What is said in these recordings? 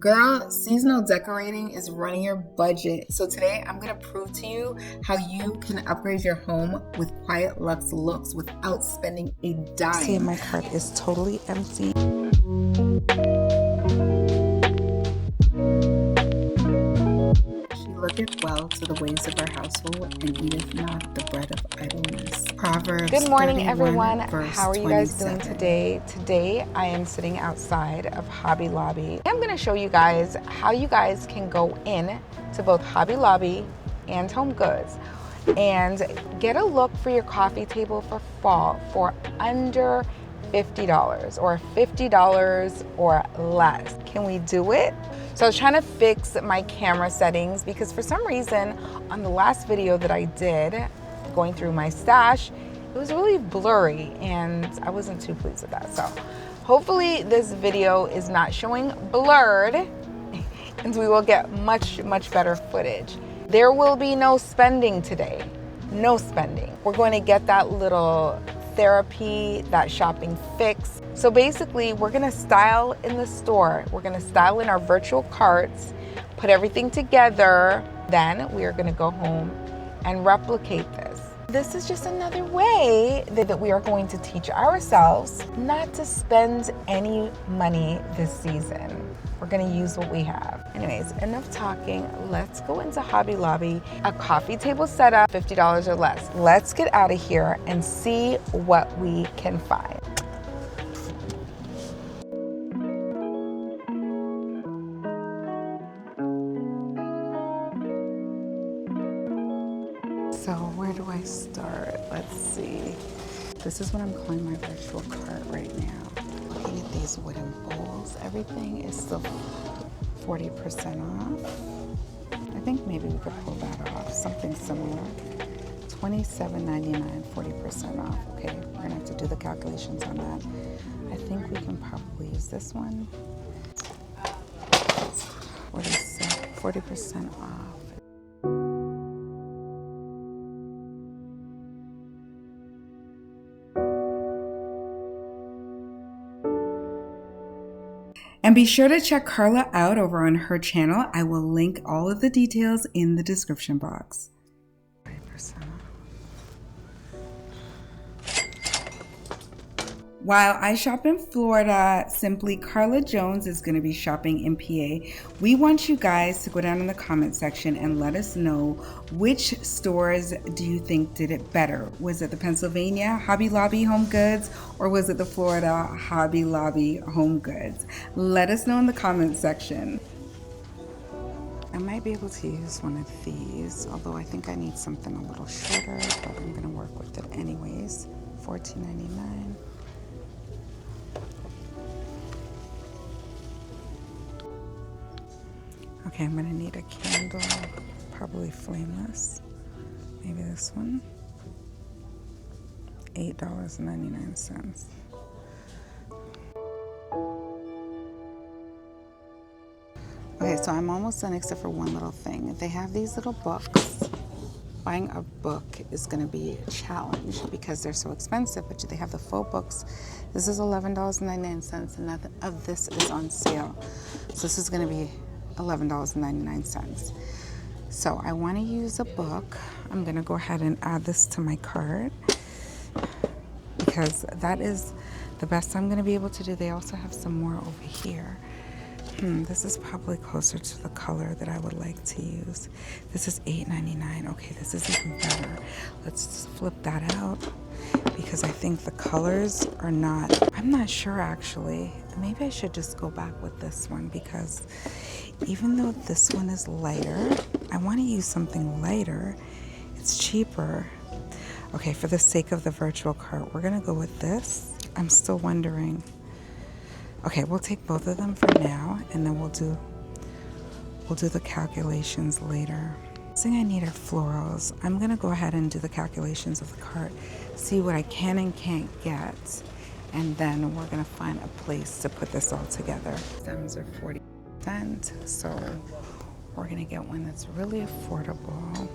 Girl, seasonal decorating is running your budget. So today I'm going to prove to you how you can upgrade your home with quiet luxe looks without spending a dime. See, my cart is totally empty. She looketh well to the ways of her household and eateth not the bread of idleness. Proverbs. Good morning, 31, everyone. verse How are you guys 27. doing today? Today, I am sitting outside of Hobby Lobby. I'm going to show you guys how you guys can go in to both Hobby Lobby and HomeGoods and get a look for your coffee table for fall for under $50 or $50 or less. Can we do it? So I was trying to fix my camera settings because for some reason on the last video that I did going through my stash, it was really blurry and I wasn't too pleased with that. So hopefully this video is not showing blurred and we will get much better footage. There will be no spending today, no spending. We're going to get that little therapy, that shopping fix. So basically we're gonna style in the store. We're gonna style in our virtual carts, put everything together. Then we are gonna go home and replicate this. This is just another way that we are going to teach ourselves not to spend any money this season. We're gonna use what we have. Anyways, enough talking. Let's go into Hobby Lobby. A coffee table setup, $50 or less. Let's get out of here and see what we can find. So where do I start? Let's see. This is what I'm calling my virtual cart right now. Looking at these wooden bowls, everything is still 40% off. I think maybe we could pull that off, something similar. $27.99, 40% off. Okay, we're gonna have to do the calculations on that. I think we can probably use this one. 40% off. And be sure to check Karla out over on her channel. I will link all of the details in the description box. 40% off. While I shop in Florida, simply Karla Jones is going to be shopping in PA. We want you guys to go down in the comment section and let us know which stores do you think did it better. Was it the Pennsylvania Hobby Lobby HomeGoods or was it the Florida Hobby Lobby HomeGoods? Let us know in the comment section. I might be able to use one of these, although I think I need something a little shorter, but I'm going to work with it anyways. $14.99. Okay, I'm gonna need a candle, probably flameless. Maybe this one. $8.99. Okay, so I'm almost done except for one little thing. They have these little books. Buying a book is gonna be a challenge because they're so expensive, but they have the faux books. This is $11.99 and nothing of this is on sale. So this is gonna be $11.99. So I want to use a book. I'm going to go ahead and add this to my cart because that is the best I'm going to be able to do. They also have some more over here. This is probably closer to the color that I would like to use. This is $8.99. Okay, this is even better. Let's just flip that out because I think the colors are not, I'm not sure actually. Maybe I should just go back with this one because even though this one is lighter, I want to use something lighter. It's cheaper. Okay, for the sake of the virtual cart, we're gonna go with this. I'm still wondering. Okay, we'll take both of them for now, and then we'll do the calculations later. The thing I need are florals. I'm gonna go ahead and do the calculations of the cart, see what I can and can't get, and then we're gonna find a place to put this all together. Stems are 40%, so we're gonna get one that's really affordable.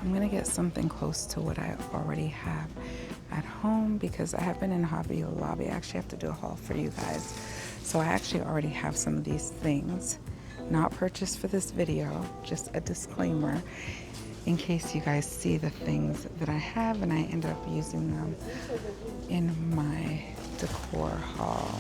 I'm gonna get something close to what I already have. at home because I have been in Hobby Lobby. I actually have to do a haul for you guys. So I actually already have some of these things, not purchased for this video, just a disclaimer in case you guys see the things that I have and I end up using them in my decor haul.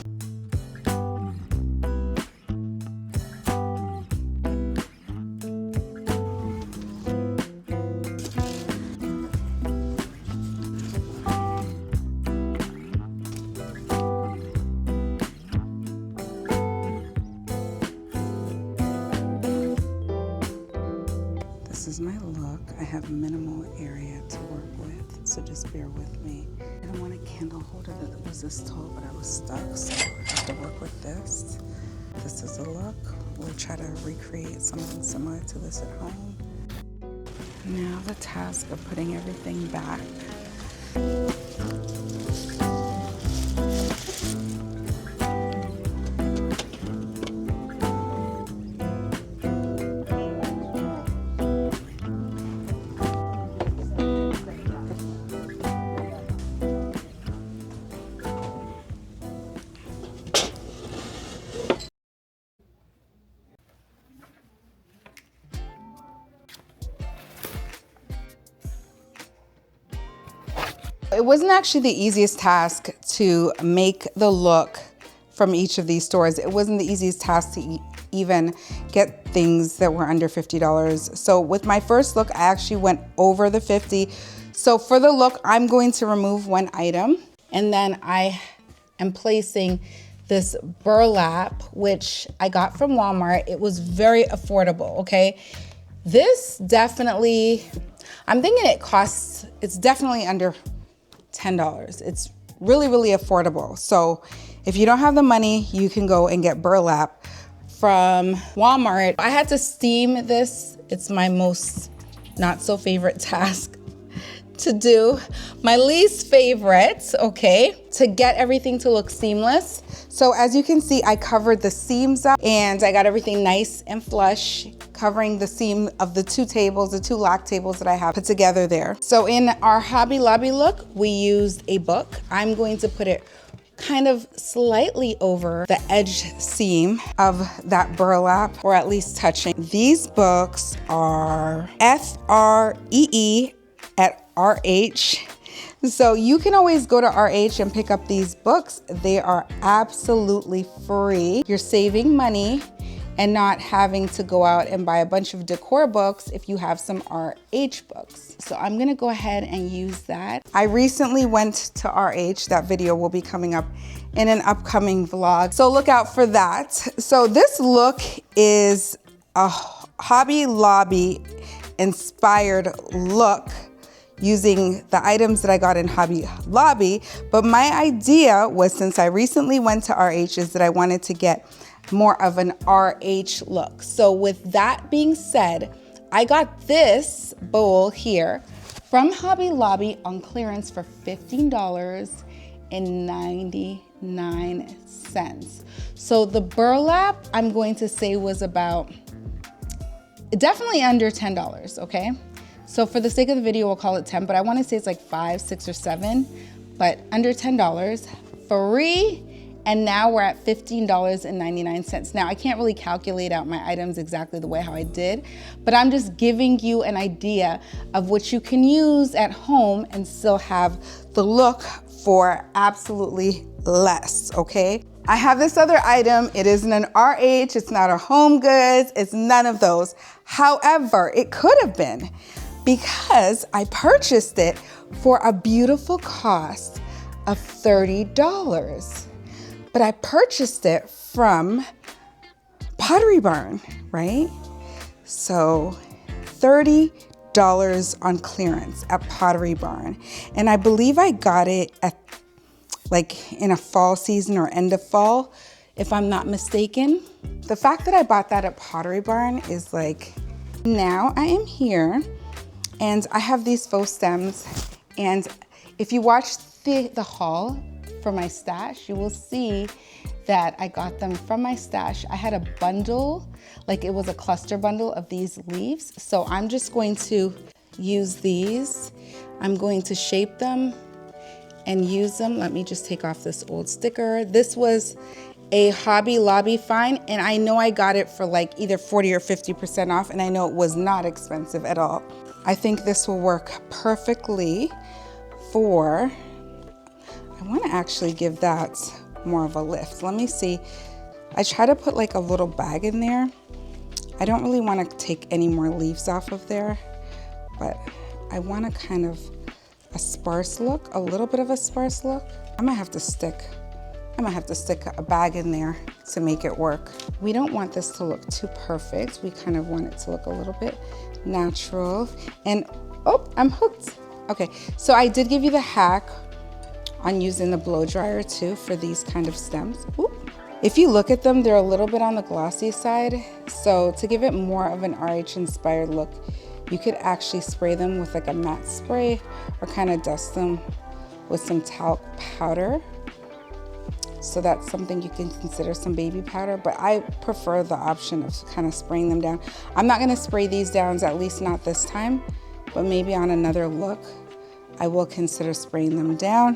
This is my look. I have minimal area to work with, so just bear with me. I don't want a candle holder that was this tall, but I was stuck, so I have to work with this. This is the look. We'll try to recreate something similar to this at home. Now the task of putting everything back. It wasn't actually the easiest task to make the look from each of these stores. It wasn't the easiest task to even get things that were under $50. So with my first look, I actually went over the 50. So for the look, I'm going to remove one item, and then I am placing this burlap, which I got from Walmart. It was very affordable, okay? This definitely, I'm thinking it's definitely under $10. It's really, really affordable. So if you don't have the money, you can go and get burlap from Walmart. I had to steam this. It's my most not so favorite task to do. My least favorite, okay, to get everything to look seamless. So as you can see, I covered the seams up and I got everything nice and flush, covering the seam of the two lock tables that I have put together there. So in our Hobby Lobby look, we used a book. I'm going to put it kind of slightly over the edge seam of that burlap, or at least touching. These books are FREE at RH. So you can always go to RH and pick up these books. They are absolutely free. You're saving money and not having to go out and buy a bunch of decor books if you have some RH books. So I'm gonna go ahead and use that. I recently went to RH. That video will be coming up in an upcoming vlog, so look out for that. So this look is a Hobby Lobby inspired look using the items that I got in Hobby Lobby, but my idea was, since I recently went to RH, is that I wanted to get more of an RH look. So with that being said, I got this bowl here from Hobby Lobby on clearance for $15.99. So the burlap, I'm going to say, was about definitely under $10, okay? So for the sake of the video, we'll call it 10, but I want to say it's like 5, 6, or 7, but under $10, free. And now we're at $15.99. Now I can't really calculate out my items exactly the way how I did, but I'm just giving you an idea of what you can use at home and still have the look for absolutely less, okay? I have this other item. It isn't an RH, it's not a HomeGoods, it's none of those. However, it could have been, because I purchased it for a beautiful cost of $30. But I purchased it from Pottery Barn, right? So $30 on clearance at Pottery Barn. And I believe I got it at like in a fall season or end of fall, if I'm not mistaken. The fact that I bought that at Pottery Barn is like, now I am here and I have these faux stems. And if you watch the haul for my stash, you will see that I got them from my stash. I had a bundle, like it was a cluster bundle of these leaves. So I'm just going to use these. I'm going to shape them and use them. Let me just take off this old sticker. This was a Hobby Lobby find, and I know I got it for like either 40 or 50% off, and I know it was not expensive at all. I think this will work perfectly for, I want to actually give that more of a lift. Let me see. I try to put like a little bag in there. I don't really want to take any more leaves off of there, but I want a kind of a sparse look, a little bit of a sparse look. I might have to stick a bag in there to make it work. We don't want this to look too perfect. We kind of want it to look a little bit natural. And, oh, I'm hooked. Okay, so I did give you the hack on using the blow dryer too for these kind of stems. Ooh. If you look at them, they're a little bit on the glossy side. So to give it more of an RH inspired look, you could actually spray them with like a matte spray or kind of dust them with some talc powder. So that's something you can consider, some baby powder, but I prefer the option of kind of spraying them down. I'm not gonna spray these down, at least not this time, but maybe on another look, I will consider spraying them down.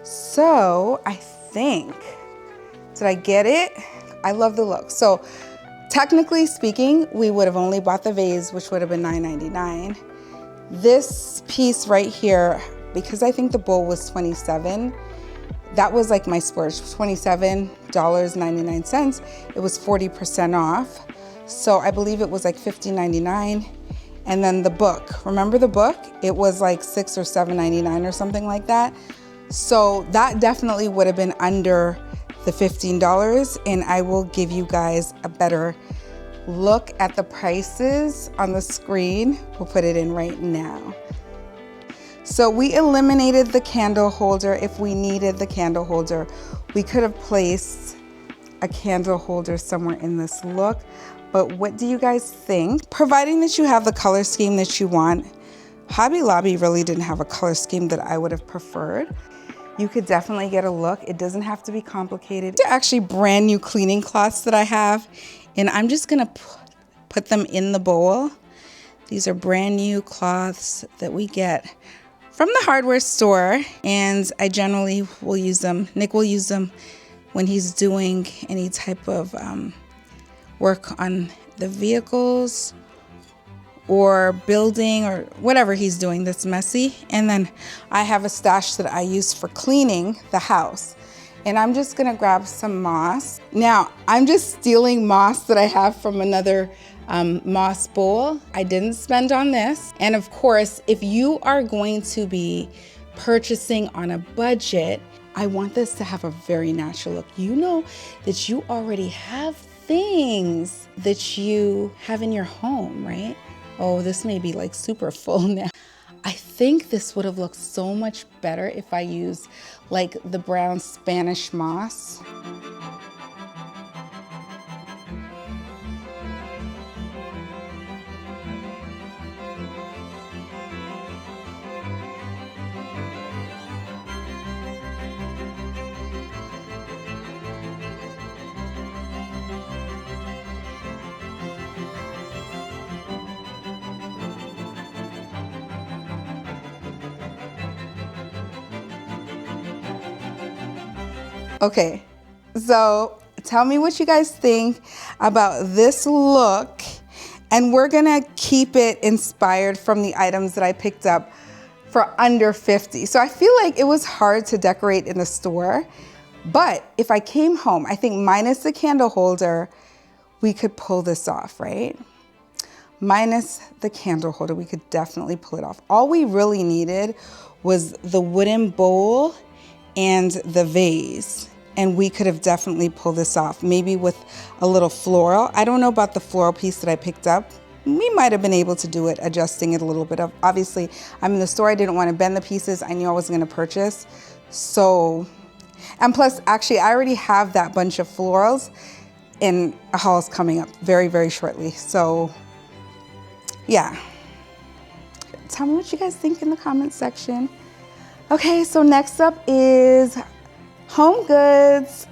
So I think, did I get it? I love the look. So technically speaking, we would have only bought the vase, which would have been $9.99. This piece right here, because I think the bowl was $27, that was like my splurge, $27.99. It was 40% off. So I believe it was like $15.99. And then the book, remember the book? It was like $6 or $7.99 or something like that. So that definitely would have been under the $15. And I will give you guys a better look at the prices on the screen. We'll put it in right now. So we eliminated the candle holder. If we needed the candle holder, we could have placed a candle holder somewhere in this look. But what do you guys think? Providing that you have the color scheme that you want. Hobby Lobby really didn't have a color scheme that I would have preferred. You could definitely get a look. It doesn't have to be complicated. They're actually brand new cleaning cloths that I have, and I'm just gonna put them in the bowl. These are brand new cloths that we get from the hardware store, and I generally will use them. Nick will use them when he's doing any type of work on the vehicles or building or whatever he's doing that's messy. And then I have a stash that I use for cleaning the house. And I'm just gonna grab some moss. Now, I'm just stealing moss that I have from another moss bowl. I didn't spend on this. And of course, if you are going to be purchasing on a budget, I want this to have a very natural look. You know that you already have things that you have in your home, right? Oh, this may be like super full now. I think this would have looked so much better if I used like the brown Spanish moss. Okay, so tell me what you guys think about this look, and we're gonna keep it inspired from the items that I picked up for under $50. So I feel like it was hard to decorate in the store, but if I came home, I think minus the candle holder, we could pull this off, right? Minus the candle holder, we could definitely pull it off. All we really needed was the wooden bowl and the vase, and we could have definitely pulled this off, maybe with a little floral. I don't know about the floral piece that I picked up. We might have been able to do it, adjusting it a little bit. Obviously, I'm in the store, I didn't want to bend the pieces. I knew I wasn't gonna purchase. So, and plus, actually, I already have that bunch of florals, and a haul is coming up very, very shortly. So, yeah. Tell me what you guys think in the comments section. Okay, so next up is HomeGoods.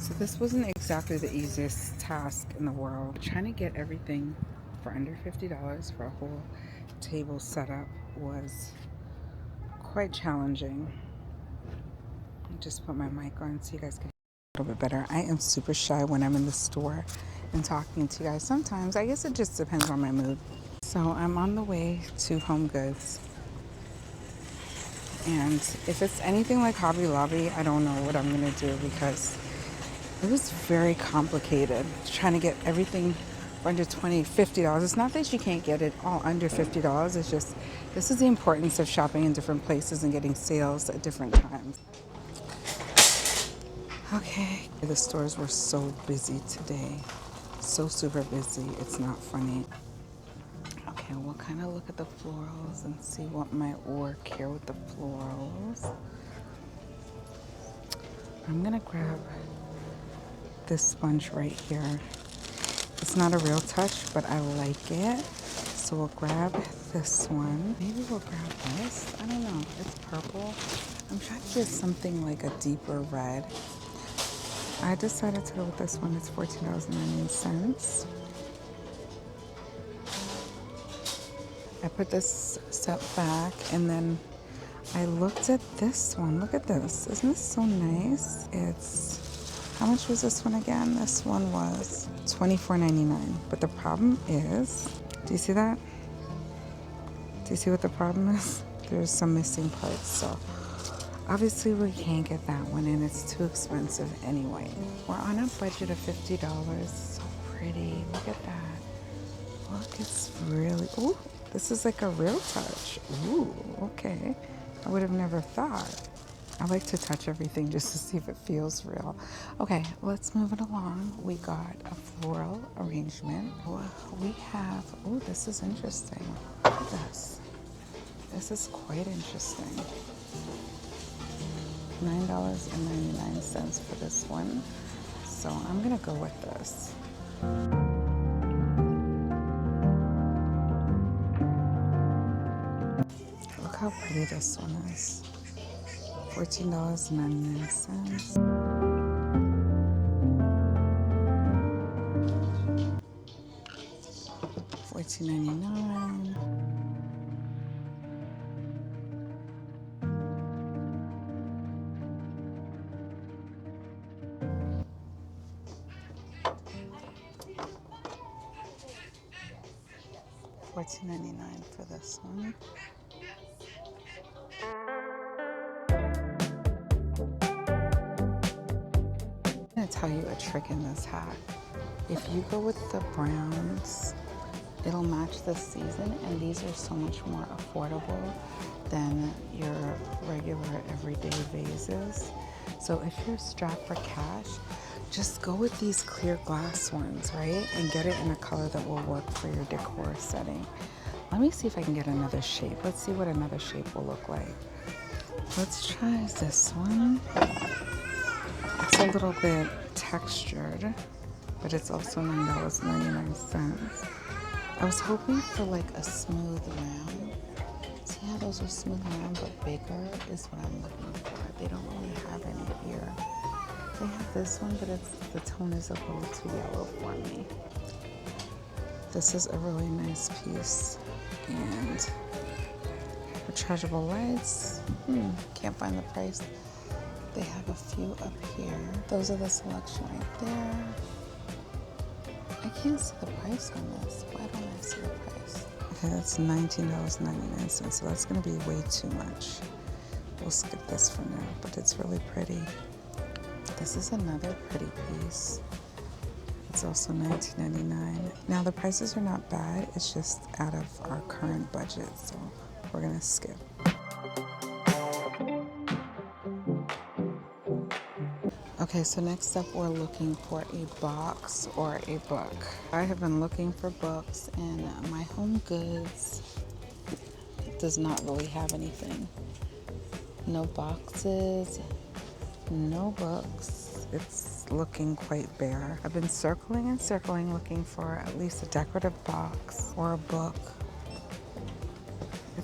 So this wasn't exactly the easiest task in the world. Trying to get everything for under $50 for a whole table setup was quite challenging. I'll just put my mic on so you guys can hear a little bit better. I am super shy when I'm in the store and talking to you guys. Sometimes, I guess it just depends on my mood. So I'm on the way to HomeGoods. And if it's anything like Hobby Lobby, I don't know what I'm gonna do because it was very complicated trying to get everything for under $20, $50. It's not that you can't get it all under $50. It's just, this is the importance of shopping in different places and getting sales at different times. Okay, the stores were so busy today. So super busy, it's not funny. Okay, we'll kind of look at the florals and see what might work here with the florals. I'm gonna grab this sponge right here. It's not a real touch, but I like it. So we'll grab this one. Maybe we'll grab this. I don't know. It's purple. I'm trying to get something like a deeper red. I decided to go with this one. It's $14.99. I put this set back and then I looked at this one. Look at this. Isn't this so nice? It's, how much was this one again? This one was $24.99. But the problem is, do you see that? Do you see what the problem is? There's some missing parts, so obviously we can't get that one and it's too expensive anyway. We're on a budget of $50. So pretty. Look at that. Look, it's really, ooh, this is like a real touch. Ooh, okay. I would have never thought. I like to touch everything just to see if it feels real. Okay, let's move it along. We got a floral arrangement. We have, oh, this is interesting. Look at this. This is quite interesting. $9.99 for this one. So I'm gonna go with this. Look how pretty this one is. $14.99. $14.99. $14.99 for this one. I'm gonna tell you a trick in this hack. If you go with the browns, it'll match the season, and these are so much more affordable than your regular everyday vases. So if you're strapped for cash, just go with these clear glass ones, right? And get it in a color that will work for your decor setting. Let me see if I can get another shape. Let's see what another shape will look like. Let's try this one. It's a little bit textured, but it's also $9.99. I was hoping for like a smooth round. See how those are smooth round but bigger is what I'm looking for. They don't really have any here. They have this one, but the tone is a little too yellow for me. This is a really nice piece. And rechargeable lights. Can't find the price. They have a few up here. Those are the selection right there. I can't see the price on this. Why don't I see the price? Okay, that's $19.99, so that's gonna be way too much. We'll skip this for now, but it's really pretty. This is another pretty piece. It's also $19.99. Now the prices are not bad, it's just out of our current budget, so we're gonna skip. Okay, so next up we're looking for a box or a book. I have been looking for books and my HomeGoods does not really have anything. No boxes, no books. It's looking quite bare. I've been circling and circling looking for at least a decorative box or a book.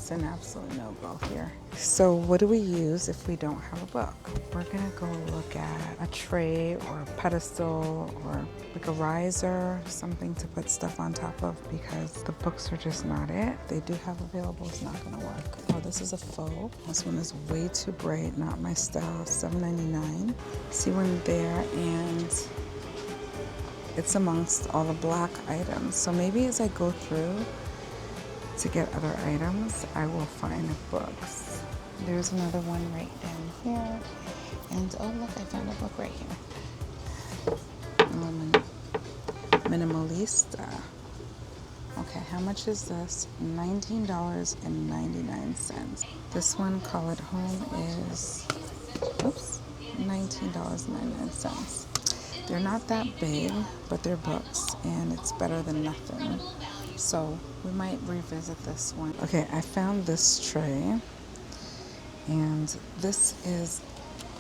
It's an absolute no-go here. So what do we use if we don't have a book? We're gonna go look at a tray or a pedestal or like a riser, something to put stuff on top of, because the books are just not it. They do have available, it's not gonna work. Oh, this is a faux. This one is way too bright, not my style. $7.99. See one there, and it's amongst all the black items. So maybe as I go through to get other items, I will find books. There's another one right down here. And oh look, I found a book right here. Minimalista. Okay, how much is this? $19.99. This one, Call It Home, is, oops, $19.99. They're not that big, but they're books, and it's better than nothing. So we might revisit this one. Okay, I found this tray, and this is,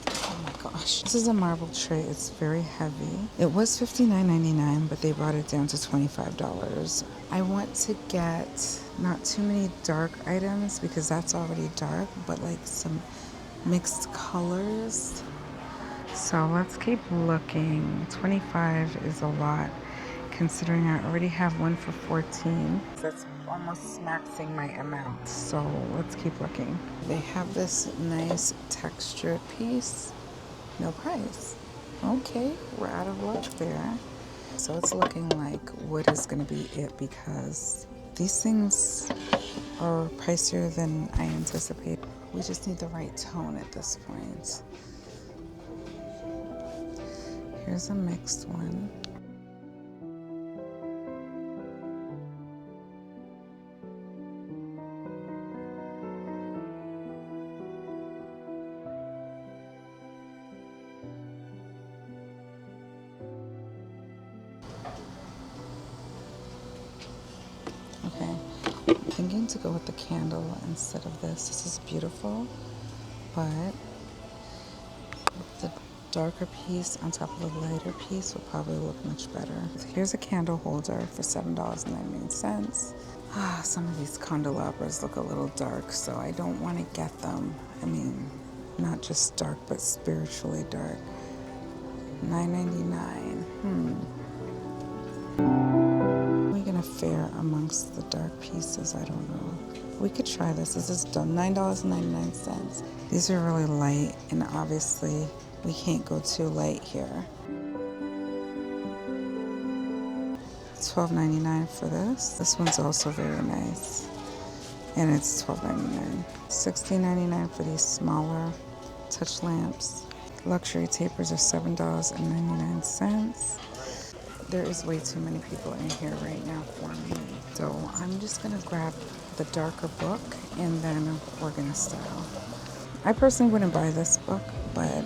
oh my gosh, this is a marble tray. It's very heavy. It was $59.99, but they brought it down to $25. I want to get not too many dark items because that's already dark, but like some mixed colors. So let's keep looking. 25 is a lot, considering I already have one for 14. That's almost maxing my amount. So let's keep looking. They have this nice textured piece. No price. Okay, we're out of luck there. So it's looking like wood is gonna be it, because these things are pricier than I anticipated. We just need the right tone at this point. Here's a mixed one. Okay, I'm thinking to go with the candle instead of this. This is beautiful, but the darker piece on top of the lighter piece will probably look much better. Here's a candle holder for $7.99. Some of these candelabras look a little dark, so I don't want to get them. I mean, not just dark, but spiritually dark. $9.99. Are we gonna fare amongst the dark pieces? I don't know. We could try this. This is done. $9.99. These are really light, and obviously we can't go too light here. $12.99 for this. This one's also very nice, and it's $12.99. $16.99 for these smaller touch lamps. Luxury tapers are $7.99. There is way too many people in here right now for me, so I'm just gonna grab the darker book and then we're gonna style. I personally wouldn't buy this book, but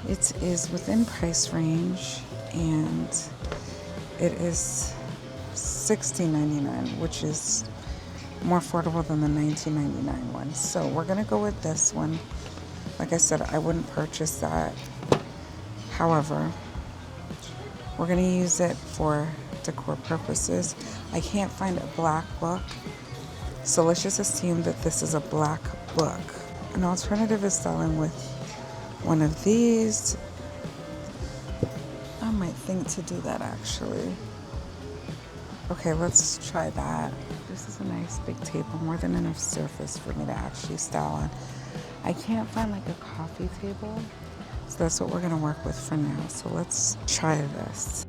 it is within price range, and it is $16.99, which is more affordable than the $19.99 one. So we're gonna go with this one. Like I said, I wouldn't purchase that. However, we're gonna use it for decor purposes. I can't find a black book, so let's just assume that this is a black book. An alternative is styling with one of these. I might think to do that actually. Okay, let's try that. This is a nice big table, more than enough surface for me to actually style on. I can't find like a coffee table, so that's what we're gonna work with for now. So let's try this.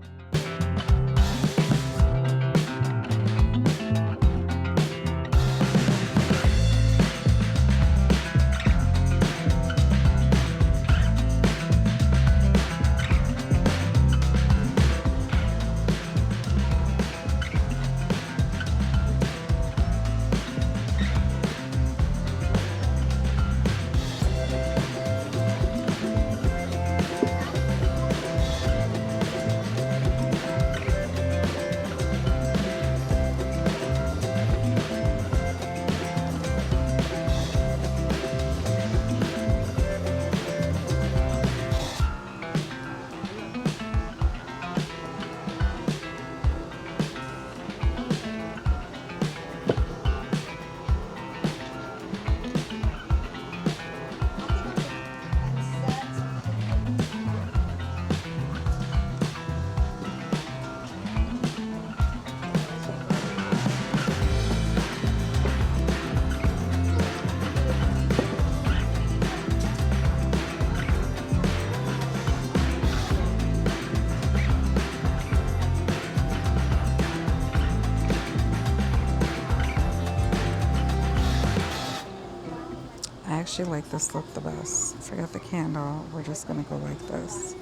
actually like this look the best. Forget the candle. We're just gonna go like this.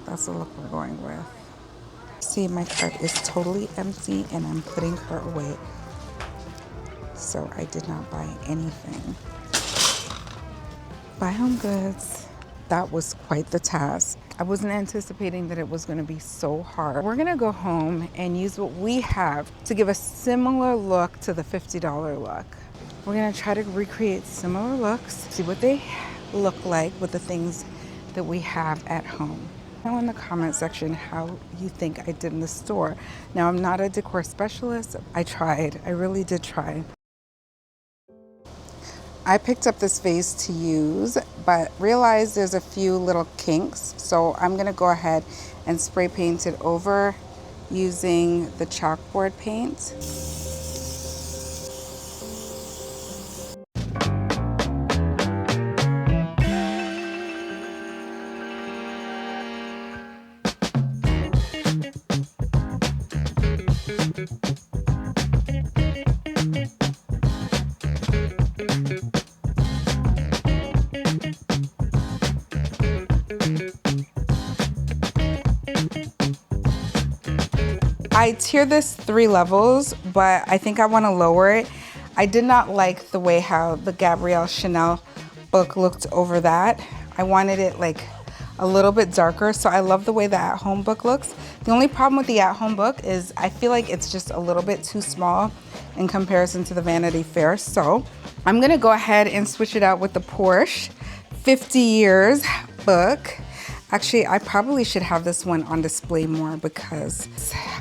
That's the look we're going with. See, my cart is totally empty and I'm putting her away. So I did not buy anything. Buy HomeGoods. That was quite the task. I wasn't anticipating that it was gonna be so hard. We're gonna go home and use what we have to give a similar look to the $50 look. We're gonna try to recreate similar looks, see what they look like with the things that we have at home. Know in the comment section how you think I did in the store. Now, I'm not a decor specialist. I tried, I really did try. I picked up this vase to use, but realized there's a few little kinks. So I'm gonna go ahead and spray paint it over using the chalkboard paint. I tier this 3 levels, but I think I want to lower it. I did not like the way how the Gabrielle Chanel book looked over that. I wanted it like a little bit darker, so I love the way the at-home book looks. The only problem with the at-home book is I feel like it's just a little bit too small in comparison to the Vanity Fair. So I'm gonna go ahead and switch it out with the Porsche 50 Years book. Actually, I probably should have this one on display more because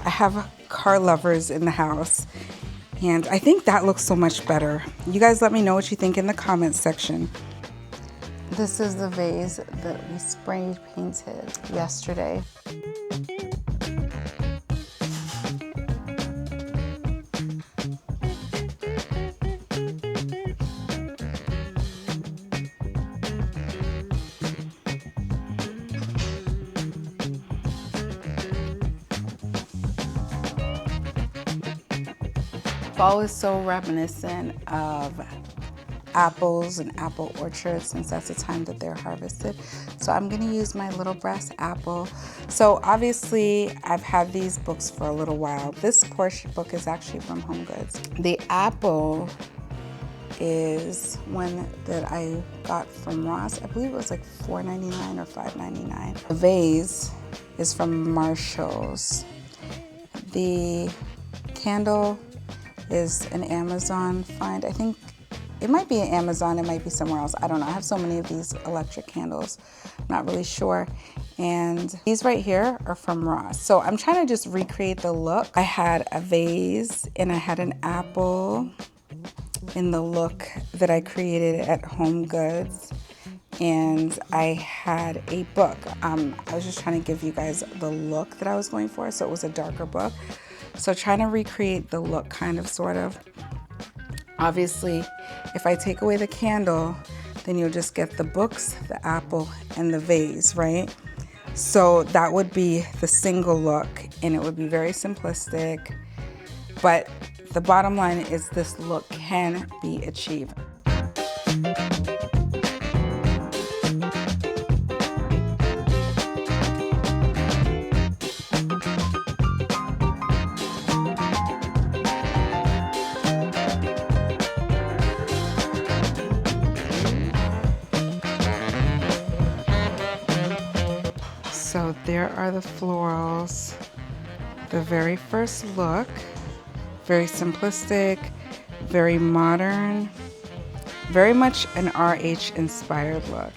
I have car lovers in the house and I think that looks so much better. You guys let me know what you think in the comments section. This is the vase that we spray painted yesterday. Fall is so reminiscent of apples and apple orchards since that's the time that they're harvested. So I'm gonna use my little brass apple. So obviously I've had these books for a little while. This Porsche book is actually from HomeGoods. The apple is one that I got from Ross. I believe it was like $4.99 or $5.99. The vase is from Marshall's. The candle is an Amazon find. I think it might be an Amazon, it might be somewhere else. I don't know. I have so many of these electric candles, not really sure. And these right here are from Ross. So I'm trying to just recreate the look. I had a vase and I had an apple in the look that I created at HomeGoods. And I had a book. I was just trying to give you guys the look that I was going for. So it was a darker book. So trying to recreate the look kind of, sort of. Obviously, if I take away the candle, then you'll just get the books, the apple, and the vase, right? So that would be the single look, and it would be very simplistic. But the bottom line is this look can be achieved. So there are the florals, the very first look, very simplistic, very modern, very much an RH inspired look.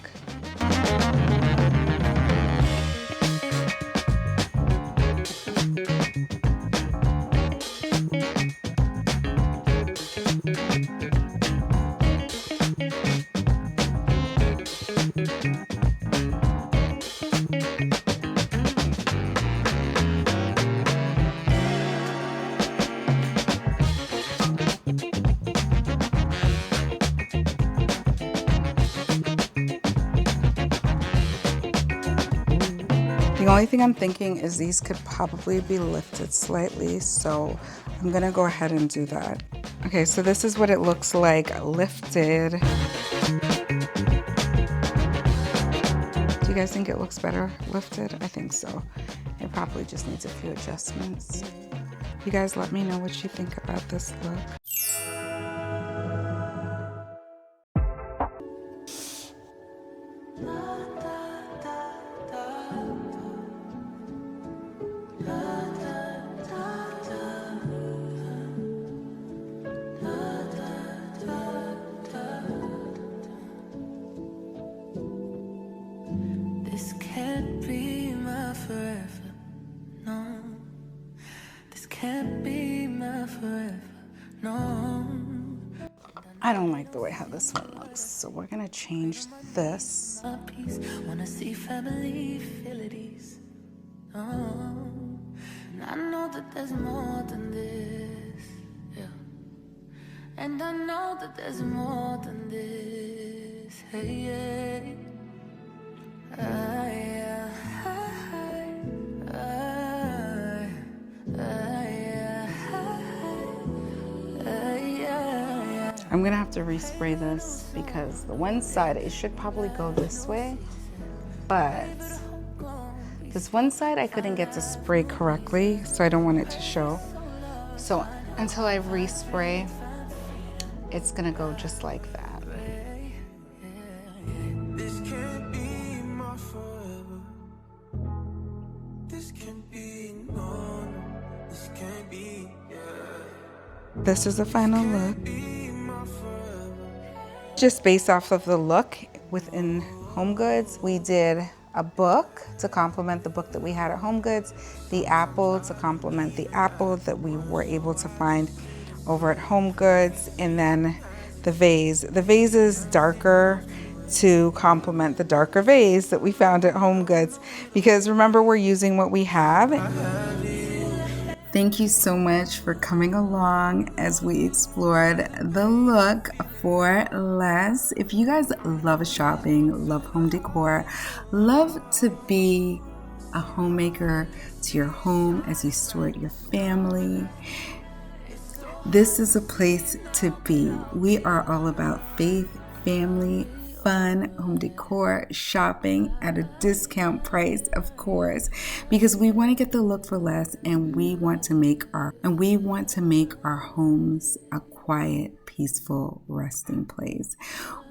The only thing I'm thinking is these could probably be lifted slightly, so I'm gonna go ahead and do that. Okay, so this is what it looks like lifted. You guys think it looks better lifted? I think so. It probably just needs a few adjustments. You guys let me know what you think about this look. This can't be my forever, no. This can't be my forever, no. I don't like the way how this one looks, so we're gonna change this. My peace, wanna see family feel at ease. Oh, and I know that there's more than this, yeah. And I know that there's more than this, hey, yeah. I'm gonna have to respray this because the one side, it should probably go this way, but this one side I couldn't get to spray correctly, so I don't want it to show. So until I respray, it's gonna go just like that. This can't be my forever. This can't be no. This can't be, yeah. This is the final look. Just based off of the look within HomeGoods, we did a book to complement the book that we had at HomeGoods, the apple to complement the apple that we were able to find over at HomeGoods, and then the vase. The vase is darker to complement the darker vase that we found at HomeGoods, because remember, we're using what we have. Thank you so much for coming along as we explored the look for less. If you guys love shopping, love home decor, love to be a homemaker to your home as you steward your family, this is a place to be. We are all about faith, family, fun, home decor, shopping at a discount price, of course, because we want to get the look for less, and we want to make our homes a quiet, peaceful resting place.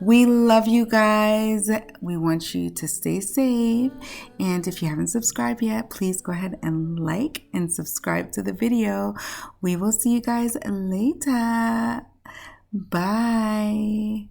We love you guys. We want you to stay safe, and if you haven't subscribed yet, please go ahead and like and subscribe to the video. We will see you guys later. Bye.